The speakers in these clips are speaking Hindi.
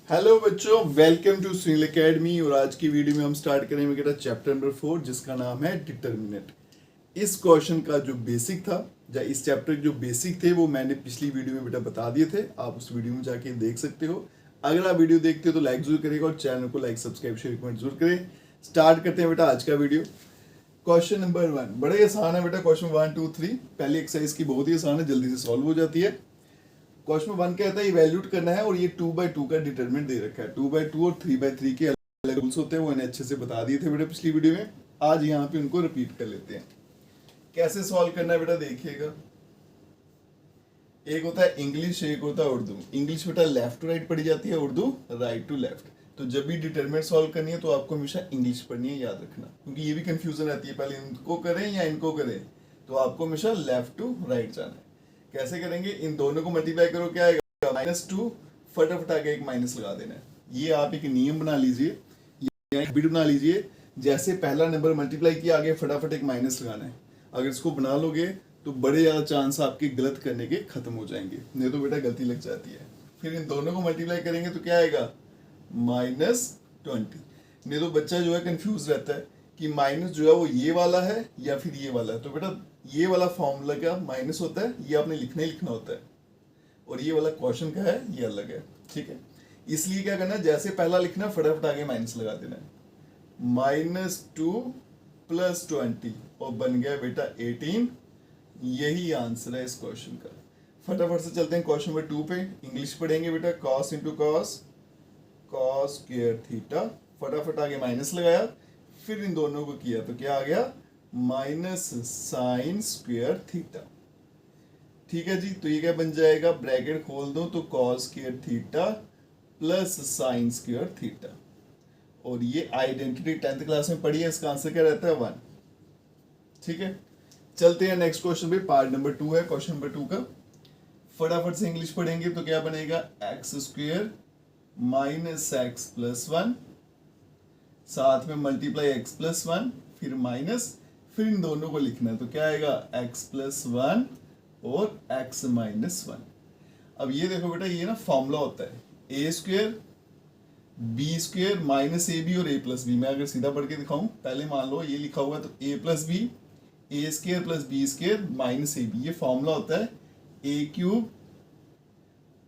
हेलो बच्चों, वेलकम टू सुनील एकेडमी। और आज की वीडियो में हम स्टार्ट करेंगे बेटा चैप्टर नंबर 4 जिसका नाम है डिटर्मिनेंट। इस क्वेश्चन का जो बेसिक था या इस चैप्टर के जो बेसिक थे वो मैंने पिछली वीडियो में बेटा बता दिए थे। आप उस वीडियो में जाके देख सकते हो। अगर आप वीडियो देखते हो तो लाइक जरूर करेगा और चैनल को लाइक सब्सक्राइब शेयर कमेंट जरूर करें। स्टार्ट करते हैं बेटा आज का वीडियो। क्वेश्चन नंबर 1 बड़ा ही आसान है बेटा। क्वेश्चन 1 2 3 पहली एक्सरसाइज की बहुत ही आसान है, जल्दी से सॉल्व हो जाती है। क्वेश्चन 1 कहता है इवैल्यूएट करना है और ये 2/2 का डिटरमिनेंट दे रखा है। 2/2 और 3/3 के अलग रूल्स होते हैं, वो इन्हें अच्छे से बता दिए थे बेटा पिछली वीडियो में। आज यहाँ पे उनको रिपीट कर लेते हैं। कैसे सॉल्व करना है बेटा देखिएगा। एक होता है इंग्लिश, एक होता है उर्दू। इंग्लिश बेटा लेफ्ट टू राइट पढ़ी जाती है, उर्दू राइट टू लेफ्ट। तो जब भी डिटरमिनेंट सॉल्व करनी है तो आपको हमेशा इंग्लिश पढ़नी है, याद रखना, क्योंकि ये भी कंफ्यूजन रहती है पहले इनको करें या इनको करें। तो आपको हमेशा लेफ्ट टू राइट जाना है। कैसे करेंगे, इन दोनों को मल्टीप्लाई करो, क्या आएगा -2, फटाफट आगे एक माइनस लगा देना है। ये आप एक नियम बना लीजिए या एक बिट बना लीजिए। जैसे पहला नंबर मल्टीप्लाई किया आगे फटाफट एक माइनस लगाना है। अगर इसको बना लोगे तो बड़े ज्यादा चांस आपके गलत करने के खत्म हो जाएंगे, नहीं तो बेटा गलती लग जाती है। फिर इन दोनों को मल्टीप्लाई करेंगे तो क्या आएगा -20। नहीं तो बच्चा जो है कंफ्यूज रहता है कि माइनस जो है वो ये वाला है या फिर ये वाला है। तो बेटा ये वाला फॉर्मूला का माइनस होता है, ये आपने लिखना ही लिखना होता है, और ये वाला क्वेश्चन का है ये अलग है। ठीक है, इसलिए क्या करना है, जैसे पहला लिखना फटाफट आगे माइनस लगा देना है। -2 + 20 और बन गया बेटा 18। यही आंसर है इस क्वेश्चन का। फटाफट से चलते हैं क्वेश्चन नंबर 2 पे। इंग्लिश पढ़ेंगे बेटा, cos × cos स्क्वायर थीटा। फटाफट आगे माइनस लगाया, फिर इन दोनों को किया तो क्या आ गया -sin स्क्वायर थीटा। ठीक है जी, तो ये क्या बन जाएगा, ब्रैकेट खोल दो तो cos square theta plus sin square theta. और ये आइडेंटिटी 10th क्लास में पढ़ी है, इसका आंसर क्या रहता है 1। ठीक है, चलते हैं नेक्स्ट क्वेश्चन पे। पार्ट नंबर 2 है क्वेश्चन नंबर 2 का। फटाफट से इंग्लिश पढ़ेंगे तो क्या बनेगा, x² -x + 1, साथ में मल्टीप्लाई x + 1, फिर माइनस, फिर इन दोनों को लिखना है तो क्या आएगा x + 1 और x - 1। अब ये देखो बेटा, ये ना फॉर्मूला होता है a² b² -ab और a + b। मैं अगर सीधा पढ़ के दिखाऊं, पहले मान लो ये लिखा हुआ है तो a + b, a² + b² -ab। ये फॉर्मूला होता है a³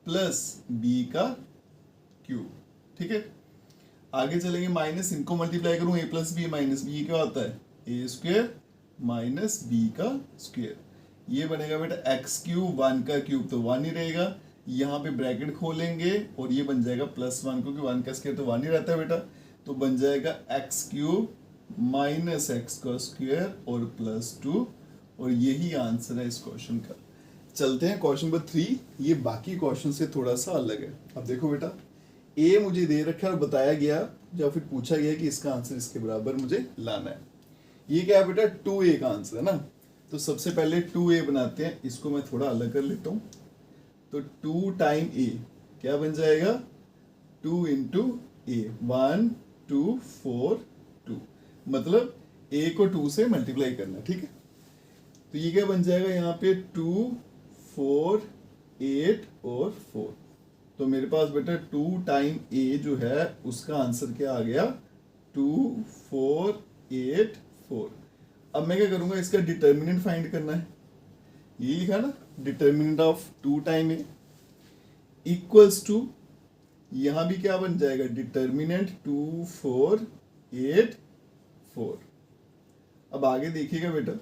+ b³। ठीक है, आगे चलेंगे माइनस, इनको मल्टीप्लाई करूं a + b - b, क्या होता है a² - b²। ये बनेगा बेटा x³ 1 का क्यूब तो 1 ही रहेगा। यहाँ पे ब्रैकेट खोलेंगे और ये बन जाएगा +1, क्योंकि 1 का स्क्वायर तो 1 ही रहता है बेटा। तो बन जाएगा x³ - x² और +2। और यही आंसर है इस क्वेश्चन का। चलते हैं क्वेश्चन नंबर 3। ये बाकी क्वेश्चन से थोड़ा सा अलग है। अब देखो बेटा, ए मुझे दे रखा है और बताया गया या फिर पूछा गया कि इसका आंसर इसके बराबर मुझे लाना है। ये क्या है बेटा, 2a का आंसर है ना। तो सबसे पहले 2a बनाते हैं, इसको मैं थोड़ा अलग कर लेता हूँ। तो 2 टाइम a क्या बन जाएगा, 2 × a, 1 2 4 2, मतलब a को 2 से मल्टीप्लाई करना। ठीक है, तो ये क्या बन जाएगा यहाँ पे 2 4 8 और 4। तो मेरे पास बेटा 2 टाइम a जो है उसका आंसर क्या आ गया 2 4 8 4। अब मैं क्या करूंगा, इसका डिटर्मिनेंट फाइंड करना है। ये लिखा ना, determinant of 2 time a equals to, यहां भी क्या बन जाएगा डिटर्मिनेंट 2 4 8 4। अब आगे देखिएगा बेटा,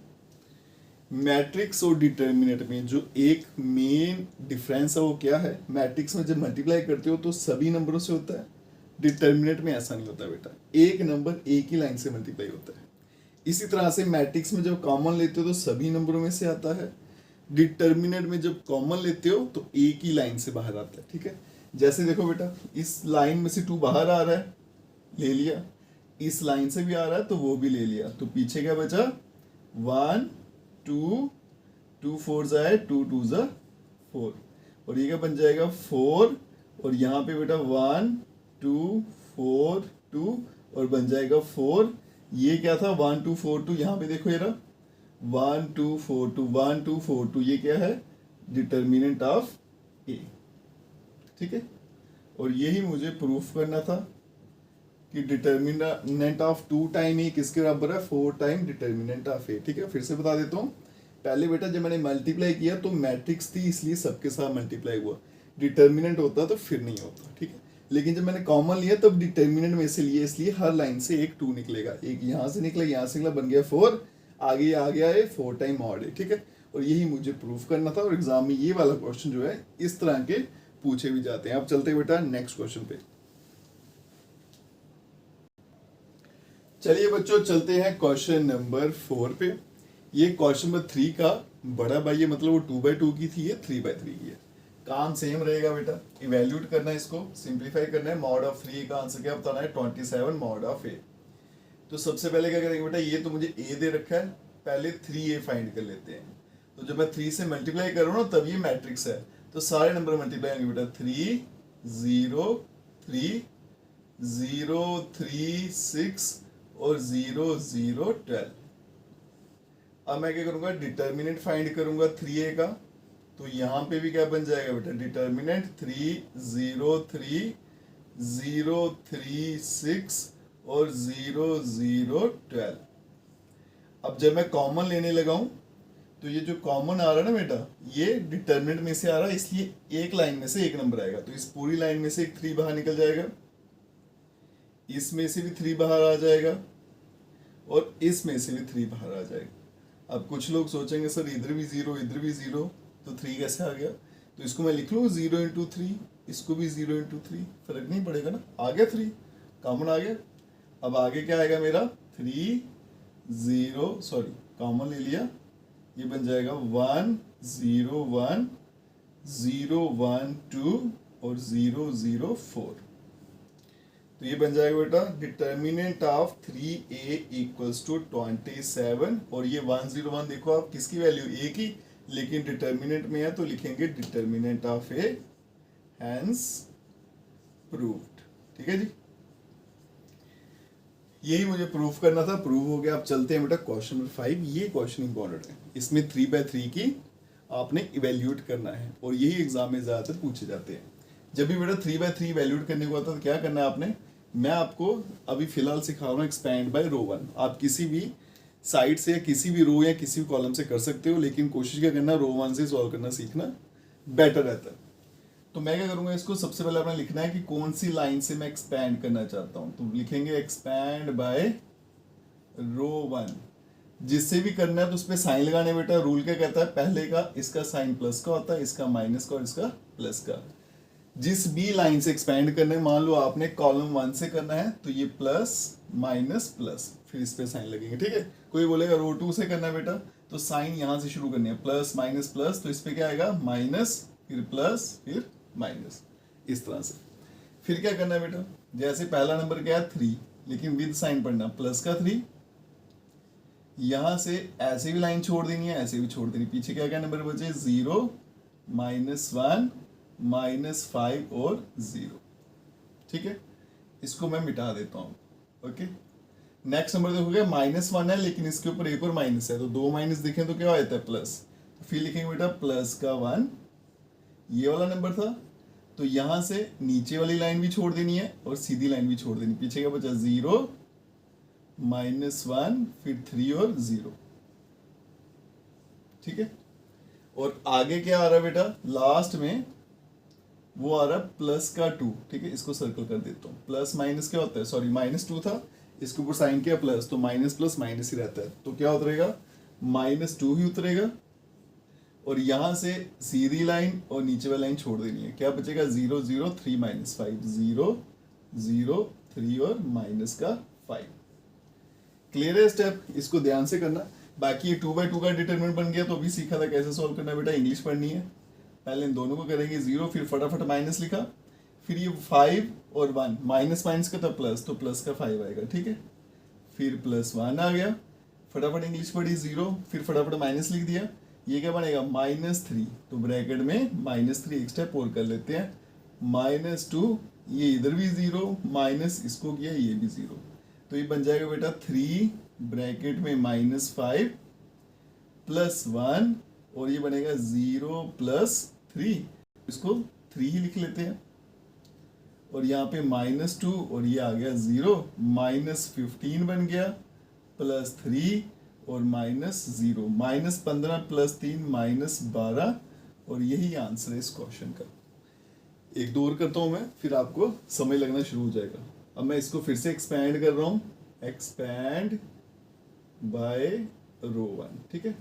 मैट्रिक्स और डिटर्मिनेंट में जो एक मेन डिफरेंस है वो क्या है, मैट्रिक्स में जब मल्टीप्लाई करते हो तो सभी नंबरों से होता है, डिटर्मिनेंट में ऐसा नहीं होता बेटा, एक नंबर एक ही लाइन से मल्टीप्लाई होता है। इसी तरह से मैट्रिक्स में जब कॉमन लेते हो तो सभी नंबरों में से आता है, डिटर्मिनेंट में जब कॉमन लेते हो तो एक ही लाइन से बाहर आता है। ठीक है, जैसे देखो बेटा, इस लाइन में से 2 बाहर आ रहा है, ले लिया, इस लाइन से भी आ रहा है तो वो भी ले लिया, तो पीछे क्या बचा 1 2 2 4 जाए 2 2 जा 4, और ये क्या बन जाएगा 4, और यहाँ पे बेटा 1 2 4 2 और बन जाएगा 4। ये क्या था 1 2 4 2, यहाँ पे देखो ये रहा 1 2 4 2 1 2 4 2, ये क्या है डिटर्मिनेंट ऑफ ए। ठीक है, और यही मुझे प्रूफ करना था कि डिटर्मिनेंट ऑफ 2 टाइम ए किसके बराबर है, 4 टाइम डिटर्मिनेंट ऑफ ए। ठीक है, फिर से बता देता हूँ। पहले बेटा जब मैंने मल्टीप्लाई किया तो मैट्रिक्स थी इसलिए सबके साथ मल्टीप्लाई हुआ, डिटर्मिनेंट होता तो फिर नहीं होता। ठीक है, लेकिन जब मैंने कॉमन लिया तब डिटर्मिनेंट में से लिए, इसलिए हर लाइन से एक 2 निकलेगा, एक यहाँ से निकला, यहाँ से निकला, बन गया 4, आगे आ गया है 4 टाइम ऑड है। ठीक है, और यही मुझे प्रूफ करना था, और एग्जाम में ये वाला क्वेश्चन जो है इस तरह के पूछे भी जाते हैं। अब चलते हैं बेटा नेक्स्ट क्वेश्चन पे। चलिए बच्चों चलते हैं क्वेश्चन नंबर 4 पे। ये क्वेश्चन नंबर 3 का बड़ा भाई है, मतलब वो 2/2 की थी, ये 3/3 की है। काम सेम रहेगा बेटा, इवेल्यूट करना है, इसको सिंप्लीफाई करना है। मॉड ऑफ 3 का आंसर क्या बताना है, 27 मॉड ऑफ ए। तो सबसे पहले क्या करेंगे बेटा, ये तो मुझे ए दे रखा है, पहले 3a फाइंड कर लेते हैं। तो जब मैं 3 से मल्टीप्लाई करूँ ना तब ये मैट्रिक्स है, तो सारे नंबर मल्टीप्लाई होंगे बेटा, 3 0 3 0 3 6 और 0 0 12। अब मैं क्या करूंगा, डिटर्मिनेंट फाइंड करूंगा 3a का, तो यहां पे भी क्या बन जाएगा बेटा, डिटर्मिनेंट 3 0 3 0 3 6 और 0 0 12। अब जब मैं कॉमन लेने लगा हूं तो ये जो कॉमन आ रहा है ना बेटा, ये डिटर्मिनेंट में से आ रहा है, इसलिए एक लाइन में से एक नंबर आएगा, तो इस पूरी लाइन में से एक 3 बाहर निकल जाएगा, इसमें से भी 3 बाहर आ जाएगा और इसमें से भी 3 बाहर आ जाएगा। अब कुछ लोग सोचेंगे सर इधर भी 0 इधर भी 0, तो 3 कैसे आ गया, तो इसको मैं लिख लूँ 0 × 3, इसको भी 0 × 3, फर्क नहीं पड़ेगा ना, आ गया 3 कॉमन आ गया। अब आगे क्या आएगा मेरा, 3 0 सॉरी कॉमन ले लिया, ये बन जाएगा 1 0 1 0 1 2 और 0 0 4। तो ये बन जाएगा बेटा determinant of 3a equals to 27, और ये 101 देखो आप किसकी वैल्यू, a की, लेकिन डिटर्मिनेंट में है तो लिखेंगे determinant of a, hence proved. ठीक है जी, यही मुझे प्रूफ करना था, प्रूव हो गया। अब चलते हैं बेटा क्वेश्चन नंबर 5। ये क्वेश्चन इंपॉर्टेंट है, इसमें 3/3 की आपने इवेल्यूट करना है, और यही एग्जाम में ज्यादातर पूछे जाते हैं। जब भी बेटा 3/3 इवेल्यूट करने को आता है तो क्या करना है आपने, मैं आपको अभी फिलहाल सिखा रहा हूँ एक्सपैंड बाय रो 1। आप किसी भी साइड से या किसी भी रो या किसी भी कॉलम से कर सकते हो, लेकिन कोशिश क्या करना, रो 1 से सॉल्व करना सीखना बेटर रहता है। तो मैं क्या करूंगा, इसको सबसे पहले आपने लिखना है कि कौन सी लाइन से मैं एक्सपैंड करना चाहता हूं, तो लिखेंगे एक्सपैंड बाय रो 1। जिससे भी करना है तो उस पर साइन लगाने बेटा, रूल क्या कहता है, पहले का इसका साइन प्लस का होता है, इसका माइनस का और इसका प्लस का। जिस भी लाइन से एक्सपैंड करना है, मान लो आपने कॉलम 1 से करना है तो ये प्लस माइनस प्लस, फिर इस पे साइन लगेंगे। ठीक है, कोई बोलेगा रो 2 से करना है बेटा, तो साइन यहां से शुरू करनी है, प्लस माइनस प्लस, तो इस पे क्या आएगा, माइनस फिर प्लस फिर माइनस, इस तरह से। फिर क्या करना है बेटा, जैसे पहला नंबर क्या है 3, लेकिन विद साइन पढ़ना, प्लस का 3, यहां से ऐसे भी लाइन छोड़ देनी है, ऐसे भी छोड़ देनी, पीछे क्या क्या नंबर बचे, 0 -1 -5 और 0। ठीक है, इसको मैं मिटा देता हूं। ओके, नेक्स्ट नंबर देखोगे -1 है, लेकिन इसके ऊपर एक और माइनस है, तो 2 माइनस दिखे तो क्या होता है, प्लस। फिर लिखेंगे बेटा प्लस का 1, ये वाला नंबर था, तो यहां से नीचे वाली लाइन भी छोड़ देनी है और सीधी लाइन भी छोड़ देनी, पीछे क्या बचा, 0 -1 फिर 3 और 0। ठीक है, और आगे क्या आ रहा है बेटा, लास्ट में वो आ रहा है प्लस का 2। ठीक है, इसको सर्कल कर देता हूँ, प्लस माइनस क्या होता है, सॉरी -2 था, इसके ऊपर साइन किया प्लस, तो माइनस प्लस माइनस ही रहता है, तो क्या उतरेगा, -2 ही उतरेगा, और यहां से सीधी लाइन और नीचे वाली लाइन छोड़ देनी है, क्या बचेगा, 0 0 3 -5, 0 0 3 और -5। क्लियर है स्टेप, इसको ध्यान से करना। बाकी ये 2/2 का डिटरमिनेंट बन गया, तो अभी सीखा था कैसे सॉल्व करना बेटा, इंग्लिश पढ़नी है। पहले इन दोनों को करेंगे 0, फिर फटाफट माइनस लिखा, फिर ये 5 और 1, माइनस माइनस का था प्लस, तो प्लस का 5 आएगा। ठीक है, फिर +1 आ गया, फटाफट इंग्लिश पढ़ी 0, फिर फटाफट माइनस लिख दिया, ये क्या बनेगा, -3, तो ब्रैकेट में -3 एक स्टेप और कर लेते हैं, -2, ये इधर भी 0, माइनस इसको किया, ये भी 0, तो ये बन जाएगा बेटा 3 ब्रैकेट में -5 +1, और ये बनेगा 0 + 3, इसको 3 ही लिख लेते हैं। और यहाँ पे -2 और ये आ गया 0, -15 बन गया, +3 और -0, -15 +3 -12, और यही आंसर है इस क्वेश्चन का। एक दो और करता हूँ मैं, फिर आपको समय लगना शुरू हो जाएगा। अब मैं इसको फिर से एक्सपैंड कर रहा हूँ, एक्सपैंड बाय रो 1, ठीक है।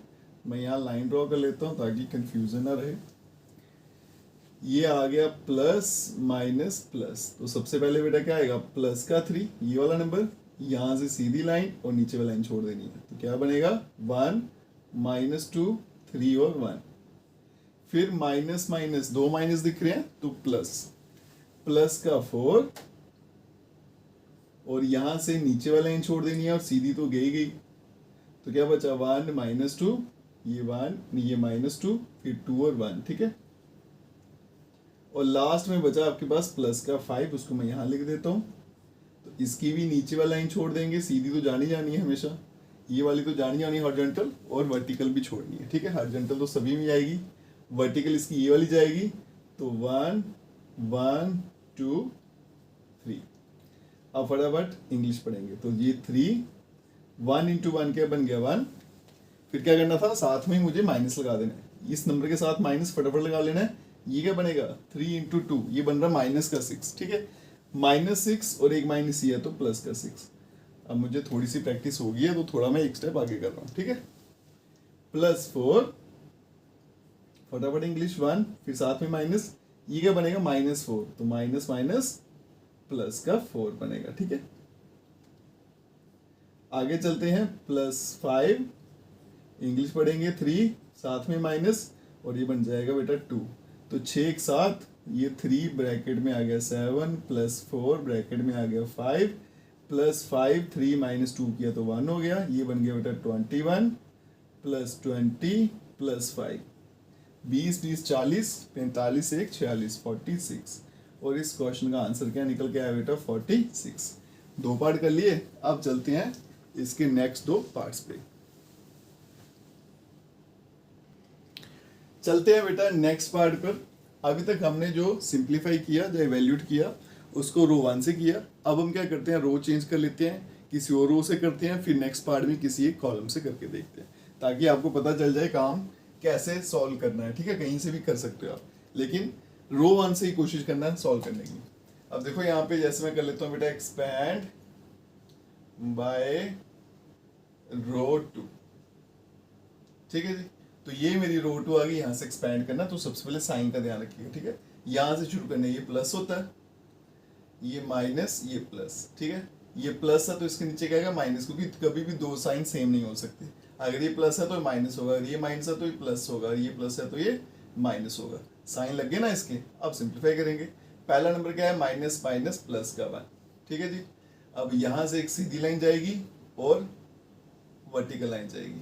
मैं यहाँ लाइन ड्रॉ कर लेता हूँ ताकि कंफ्यूजन ना रहे। ये आ गया प्लस माइनस प्लस, तो सबसे पहले बेटा क्या आएगा, प्लस का 3, ये वाला नंबर, यहाँ से सीधी लाइन और नीचे वाला लाइन छोड़ देनी है, तो क्या बनेगा 1 -2 3 और 1, फिर माइनस माइनस, दो माइनस दिख रहे हैं तो प्लस, प्लस का 4 और यहां से नीचे वाला लाइन छोड़ देनी है और सीधी तो गई, तो क्या बचा 1 -2, ये 1 ये -2, फिर 2 और 1, ठीक है। और लास्ट में बचा आपके पास प्लस का 5, उसको मैं यहां लिख देता हूं। तो इसकी भी नीचे वाला लाइन छोड़ देंगे, सीधी तो जानी जानी है हमेशा, ये वाली तो जानी जानी हॉरिजॉन्टल, और वर्टिकल भी छोड़नी है, ठीक है। हॉरिजॉन्टल तो सभी में आएगी, वर्टिकल इसकी ये वाली जाएगी, तो 1 1 2 3। अब फटाफट इंग्लिश पढ़ेंगे, तो ये 3, 1 × 1 क्या बन गया 1, फिर क्या करना था, साथ में मुझे माइनस लगा देना है, इस नंबर के साथ माइनस फटाफट लगा लेना है। ये क्या बनेगा 3 × 2, ये बन रहा माइनस का 6, ठीक है। -6 और एक माइनस ये है तो प्लस का 6। अब मुझे थोड़ी सी प्रैक्टिस हो गई है तो थोड़ा मैं एक स्टेप आगे कर रहा हूँ, ठीक है। +4, फटाफट इंग्लिश 1, फिर साथ में माइनस, ये क्या बनेगा -4, तो माइनस माइनस प्लस का 4 बनेगा, ठीक है। आगे चलते हैं, +5, इंग्लिश पढ़ेंगे 3, साथ में माइनस, और ये बन जाएगा बेटा 2, तो 6 एक साथ, ये 3 ब्रैकेट में आ गया 7, +4 ब्रैकेट में आ गया 5, +5 3 -2 किया तो 1 हो गया, ये बन गया बेटा 21, +20 +5, 20 20 40, 45 1 46, 46, और इस क्वेश्चन का आंसर क्या निकल के आया बेटा 46। 2 पार्ट कर लिए, अब चलते हैं इसके नेक्स्ट 2 पार्ट्स पे। चलते हैं बेटा नेक्स्ट पार्ट पर। अभी तक हमने जो सिंप्लीफाई किया, जो इवैल्यूएट किया, उसको रो 1 से किया। अब हम क्या करते हैं, रो चेंज कर लेते हैं, किसी और रो से करते हैं, फिर नेक्स्ट पार्ट में किसी एक कॉलम से करके देखते हैं, ताकि आपको पता चल जाए काम कैसे सॉल्व करना है, ठीक है। कहीं से भी कर सकते हो आप, लेकिन रो 1 से ही कोशिश करना है सॉल्व करने की। अब देखो यहाँ पे जैसे मैं कर लेता हूँ बेटा, एक्सपैंड बाय रो 2, ठीक है जी। तो ये मेरी रो 2 आ गई, यहाँ से एक्सपैंड करना, तो सबसे पहले साइन का ध्यान रखिएगा, ठीक है। यहाँ से शुरू करना, ये प्लस होता है, ये माइनस, ये प्लस, ठीक है। ये प्लस है तो इसके नीचे क्या आएगा माइनस, क्योंकि कभी भी दो साइन सेम नहीं हो सकते। अगर ये प्लस है तो माइनस होगा, अगर ये माइनस है तो ये प्लस होगा, अगर ये प्लस है तो ये माइनस होगा। साइन लग गए ना इसके। अब सिंप्लीफाई करेंगे। पहला नंबर क्या है, माइनस माइनस प्लस का 1, ठीक है जी। अब यहाँ से एक सीधी लाइन जाएगी और वर्टिकल लाइन जाएगी,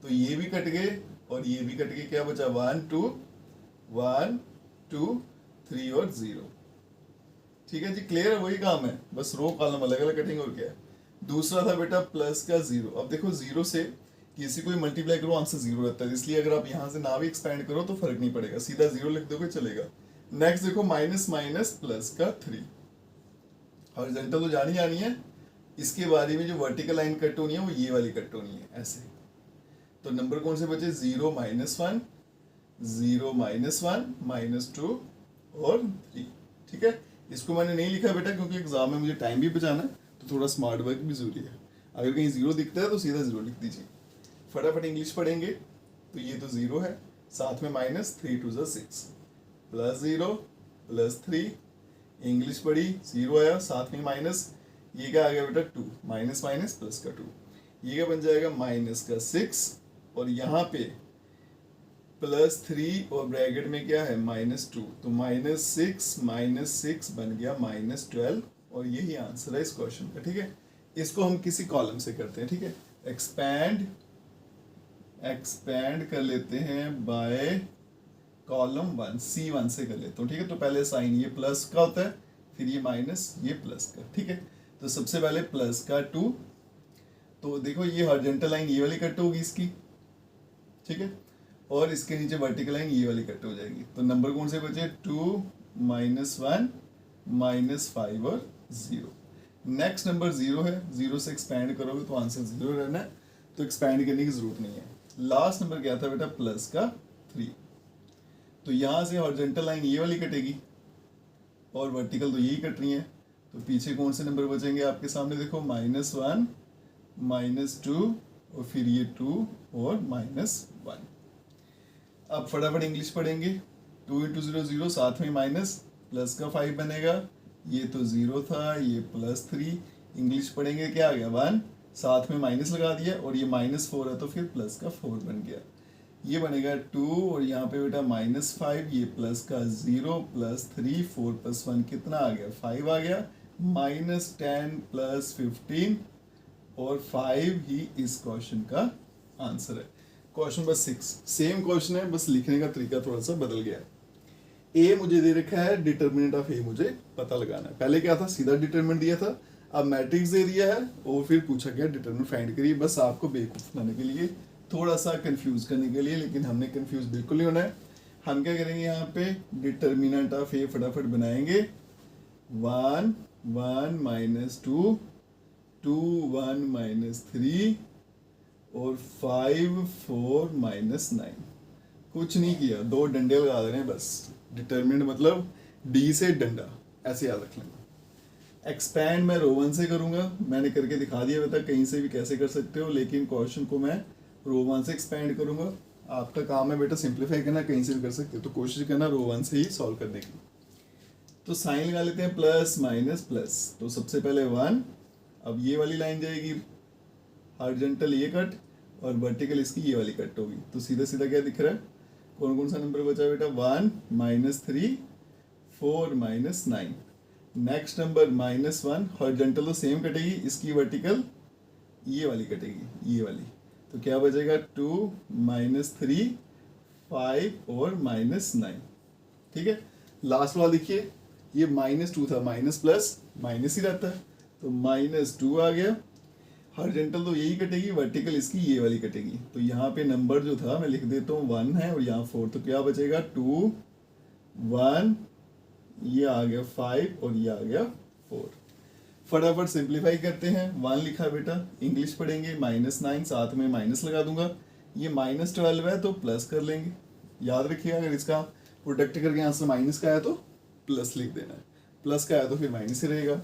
तो ये भी कट गए और ये भी कट गए, क्या बचा 1 2 1 2 3 और 0, ठीक है जी। क्लियर है, वही काम है, बस रो कॉलम अलग अलग कटेंगे और क्या है। दूसरा था बेटा प्लस का 0। अब देखो 0 से किसी को मल्टीप्लाई करो आंसर 0 रहता है, इसलिए अगर आप यहाँ से ना भी एक्सपेंड करो तो फर्क नहीं पड़ेगा, सीधा 0 लिख दोगे चलेगा। नेक्स्ट देखो माइनस माइनस प्लस का 3, हॉरिजॉन्टल तो जानी जानी है, इसके बारे में जो वर्टिकल लाइन कट होनी है वो ये वाली कट होनी है ऐसे। तो नंबर कौन से बचे, 0 -1 0 -1 -2 और 3, ठीक है। इसको मैंने नहीं लिखा बेटा क्योंकि एग्जाम में मुझे टाइम भी बचाना है, तो थोड़ा स्मार्ट वर्क भी जरूरी है। अगर कहीं 0 दिखता है तो सीधा 0 लिख दीजिए। फटाफट इंग्लिश पढ़ेंगे, तो ये तो 0 है, साथ में माइनस 3 2 6, +0 +3, इंग्लिश पढ़ी 0 आया, साथ में माइनस, ये क्या आ गया बेटा 2, माइनस माइनस प्लस का 2, ये क्या बन जाएगा माइनस का 6, और यहाँ पे +3 और ब्रैकेट में क्या है -2, तो -6 बन गया -12, और यही आंसर है इस क्वेश्चन का, ठीक है। इसको हम किसी कॉलम से करते हैं, ठीक है। एक्सपैंड कर लेते हैं बाय कॉलम 1, C1 से कर लेता हूँ, ठीक है। तो पहले साइन ये प्लस का होता है, फिर ये माइनस, ये प्लस का, ठीक है। तो सबसे पहले प्लस का 2, तो देखो ये हॉरिजॉन्टल लाइन ये वाली कट होगी इसकी, ठीक है, और इसके नीचे वर्टिकल लाइन ये वाली कट हो जाएगी। तो नंबर कौन से बचे, 2 -1 -5 और 0। नेक्स्ट नंबर 0 है, 0 से एक्सपैंड करोगे तो आंसर 0 रहना है, तो एक्सपैंड करने की जरूरत नहीं है। लास्ट नंबर क्या था बेटा, प्लस का 3। तो यहाँ से हॉरिजॉन्टल लाइन ये वाली कटेगी और वर्टिकल तो यही कट रही है, तो पीछे कौन से नंबर बचेंगे आपके सामने, देखो -1, -2 और फिर ये 2 और -1। अब फटाफट इंग्लिश पढ़ेंगे। 2 × 0 0, साथ में माइनस, प्लस का 5 बनेगा, ये तो 0 था, ये +3। इंग्लिश पढ़ेंगे, क्या आ गया 1, साथ में माइनस लगा दिया और ये -4 है तो फिर प्लस का 4 बन गया। ये बनेगा 2 और यहाँ पे बेटा -5, ये प्लस का 0 +3, 4 + 1 कितना आ गया, 5 आ गया। -10 + 15 और 5 ही इस क्वेश्चन का आंसर है। क्वेश्चन नंबर 6 सेम क्वेश्चन है, बस लिखने का तरीका थोड़ा सा बदल गया। ए मुझे दे रखा है, डिटरमिनेंट ऑफ ए मुझे पता लगाना है। पहले क्या था, सीधा डिटरमिनेंट दिया था, अब मैट्रिक्स दे दिया है और फिर पूछा गया डिटरमिनेंट फाइंड करिए, बस आपको बेवकूफ बनाने के लिए, थोड़ा सा कंफ्यूज करने के लिए। लेकिन हमने कंफ्यूज बिल्कुल नहीं होना है। हम क्या करेंगे, यहाँ पे डिटरमिनेंट ऑफ ए फटाफट बनाएंगे। 1 1 -2 2 1 -3 और 5 4 -9। कुछ नहीं किया, 2 डंडे लगा दे रहे हैं बस। डिटरमिनेंट मतलब डी से डंडा, ऐसे याद रख लेना। एक्सपैंड मैं रो 1 से करूंगा, मैंने करके दिखा दिया बेटा, कहीं से भी कैसे कर सकते हो, लेकिन क्वेश्चन को मैं रो 1 से एक्सपैंड करूंगा। आपका काम है बेटा सिंप्लीफाई करना, कहीं से भी कर सकते हो, तो कोशिश करना रो 1 से ही सॉल्व करने की। तो साइन लगा लेते हैं, प्लस माइनस प्लस। तो सबसे पहले 1, अब ये वाली लाइन जाएगी, हॉरिजॉन्टल ये कट और वर्टिकल इसकी ये वाली कट होगी। तो सीधा सीधा क्या दिख रहा है, कौन कौन सा नंबर बचा बेटा, 1 -3 4 -9। नेक्स्ट नंबर -1, हॉरिजॉन्टल तो सेम कटेगी, इसकी वर्टिकल ये वाली कटेगी, ये वाली। तो क्या बचेगा, 2 -3 5 और -9। ठीक है, लास्ट वाला देखिए, ये -2 था, माइनस प्लस माइनस ही रहता है, तो -2 आ गया। हॉरिजॉन्टल तो यही कटेगी, वर्टिकल इसकी ये वाली कटेगी। तो यहाँ पे नंबर जो था मैं लिख देता हूँ 1 है और यहाँ 4, तो क्या बचेगा 2 1, ये आ गया 5 और ये आ गया 4। फटाफट सिंप्लीफाई करते हैं। 1 लिखा बेटा, इंग्लिश पढ़ेंगे, -9 साथ में माइनस लगा दूंगा, ये -12 है तो प्लस कर लेंगे। याद रखिएगा, अगर इसका प्रोडक्ट करके आंसर माइनस का है तो प्लस लिख देना है, प्लस का है तो फिर माइनस ही रहेगा।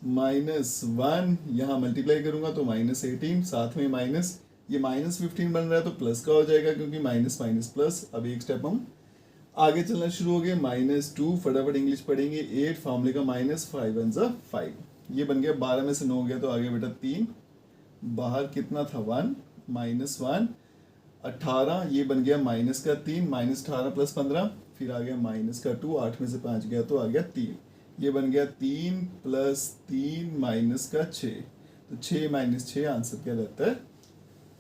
-1 यहाँ मल्टीप्लाई करूंगा तो -18, साथ में माइनस, ये -15 बन रहा है तो प्लस का हो जाएगा, क्योंकि माइनस माइनस प्लस। अब एक स्टेप हम आगे चलना शुरू हो गए। -2, फटाफट इंग्लिश पढ़ेंगे, 8 फॉर्मूले का -5 1 सा 5, ये बन गया 12 में से 9 हो गया तो आगे बेटा 3, बाहर कितना था 1 -1 18, ये बन गया -3 -18 + 15, फिर आ गया -2, 8 में से 5 गया तो आ गया 3, ये बन गया 3 + 3 -6, तो 6 - 6 आंसर क्या रहता है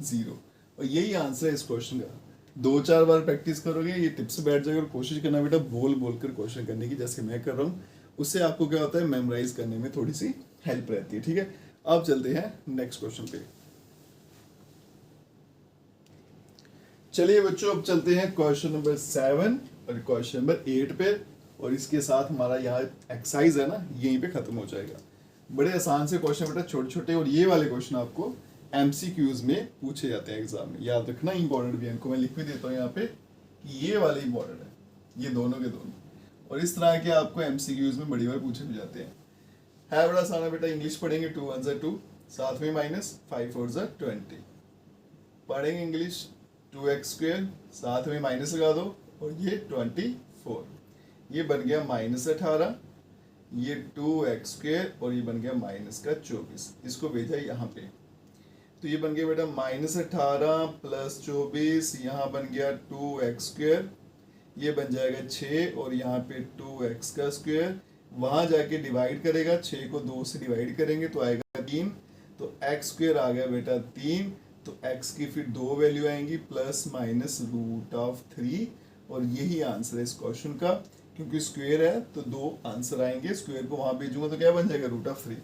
0। और यही आंसर है इस क्वेश्चन का। 2-4 बार प्रैक्टिस करोगे, ये टिप्स बैठ जाएगा। और कोशिश करना बेटा बोल बोल कर क्वेश्चन करने की, जैसे मैं कर रहा हूँ, उससे आपको क्या होता है, मेमोराइज करने में थोड़ी सी हेल्प रहती है। ठीक है, अब चलते हैं नेक्स्ट क्वेश्चन पे। चलिए बच्चों, अब चलते हैं क्वेश्चन नंबर 7 और क्वेश्चन नंबर 8 पे, और इसके साथ हमारा यहाँ एक्सरसाइज है ना, यहीं पे खत्म हो जाएगा। बड़े आसान से क्वेश्चन बेटा, छोटे छोटे, और ये वाले क्वेश्चन आपको MCQs में पूछे जाते हैं एग्जाम में, याद रखना। इंपॉर्टेंट भी है, इनको मैं लिख भी देता हूँ यहाँ पे कि ये वाले इंपॉर्टेंट है, ये दोनों के दोनों। और इस तरह के आपको MCQs में बड़ी बार पूछे भी जाते हैं। है बड़ा आसान है बेटा। इंग्लिश पढ़ेंगे, 2 1 सा 2, साथ में माइनस, 5 4 सा 20। पढ़ेंगे इंग्लिश, 2x², साथ में माइनस लगा दो और ये 24, ये बन गया -18, ये 2x² और ये बन गया -24। इसको भेजा यहाँ पे, तो ये बन गया बेटा -18 + 24, यहाँ बन गया 2x², ये बन जाएगा 6 और यहाँ पे 2x²। वहाँ जाके डिवाइड करेगा, 6 को 2 से डिवाइड करेंगे तो आएगा 3, तो x² आ गया बेटा 3, तो x की फिर 2 वैल्यू आएंगी, ±√3, और यही आंसर है इस क्वेश्चन का। क्योंकि स्क्वायर है तो 2 आंसर आएंगे, स्क्वायर को वहां भेजूंगा तो क्या बन जाएगा √3।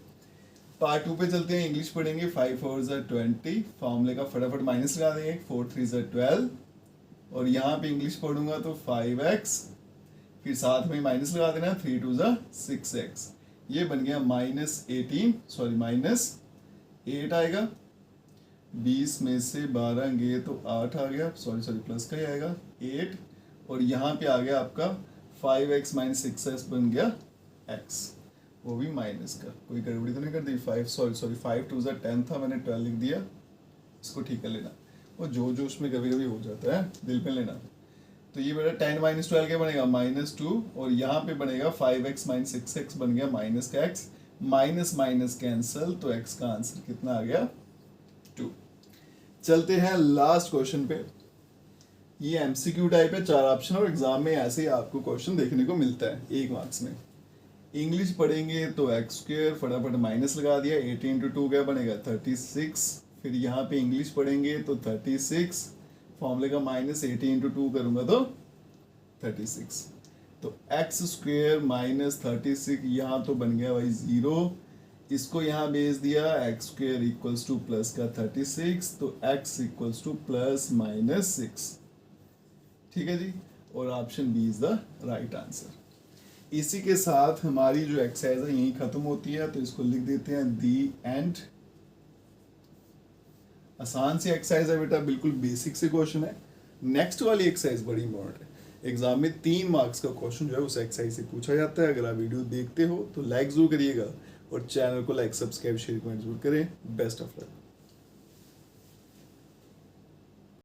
पार्ट 2 पे चलते हैं। इंग्लिश पढ़ेंगे, 5 4 सा 20, फॉर्मूले का फटाफट माइनस लगा देंगे, 4 3 सा 12, और यहाँ पे इंग्लिश पढ़ूंगा तो 5x फिर साथ में माइनस लगा देना, 3 2 ज़ा 6x, ये बन गया -8 आएगा। 20 में से 12 गए तो 8 आ गया, सॉरी प्लस का ही आएगा 8, और यहाँ पे आ गया आपका 5x - 6x बन गया x, वो भी माइनस का, कोई गड़बड़ी तो नहीं कर दी। 5 2 ज़ा 10 था, मैंने 12 लिख दिया, इसको ठीक कर लेना, वो जो उसमें कभी कभी हो जाता है, दिल पे लेना। तो ये बेटा 10 - 12 क्या बनेगा -2, और यहाँ पे बनेगा 5x - 6x बन गया माइनस का x, माइनस माइनस कैंसल, तो x का आंसर कितना आ गया 2। चलते हैं लास्ट क्वेश्चन पे। ये एमसीक्यू टाइप है, 4 ऑप्शन, और एग्जाम में ऐसे ही आपको क्वेश्चन देखने को मिलता है 1 मार्क्स में। इंग्लिश पढ़ेंगे तो x², फटाफट माइनस लगा दिया, 18 × 2 क्या बनेगा 36, फिर यहाँ पे इंग्लिश पढ़ेंगे तो 36, फॉर्मूले का -18 × 2 करूँगा तो 36, तो x² - 36, यहाँ तो बन गया भाई 0, इसको यहाँ भेज दिया, x² = प्लस का 36, तो x = ±6, ठीक है जी, और option B is the right answer. इसी के साथ हमारी जो एक्सरसाइज है यहीं खत्म होती है, तो इसको लिख देते हैं दी एंड। आसान सी एक्सरसाइज है बेटा, बिल्कुल बेसिक से क्वेश्चन है। नेक्स्ट वाली एक्सरसाइज बड़ी इंपॉर्टेंट है, एग्जाम में 3 मार्क्स का क्वेश्चन जो है उस एक्सरसाइज से पूछा जाता है। अगर आप वीडियो देखते हो तो लाइक जरूर करिएगा, और चैनल को लाइक, सब्सक्राइब, शेयर, कमेंट जरूर करें। Best of luck.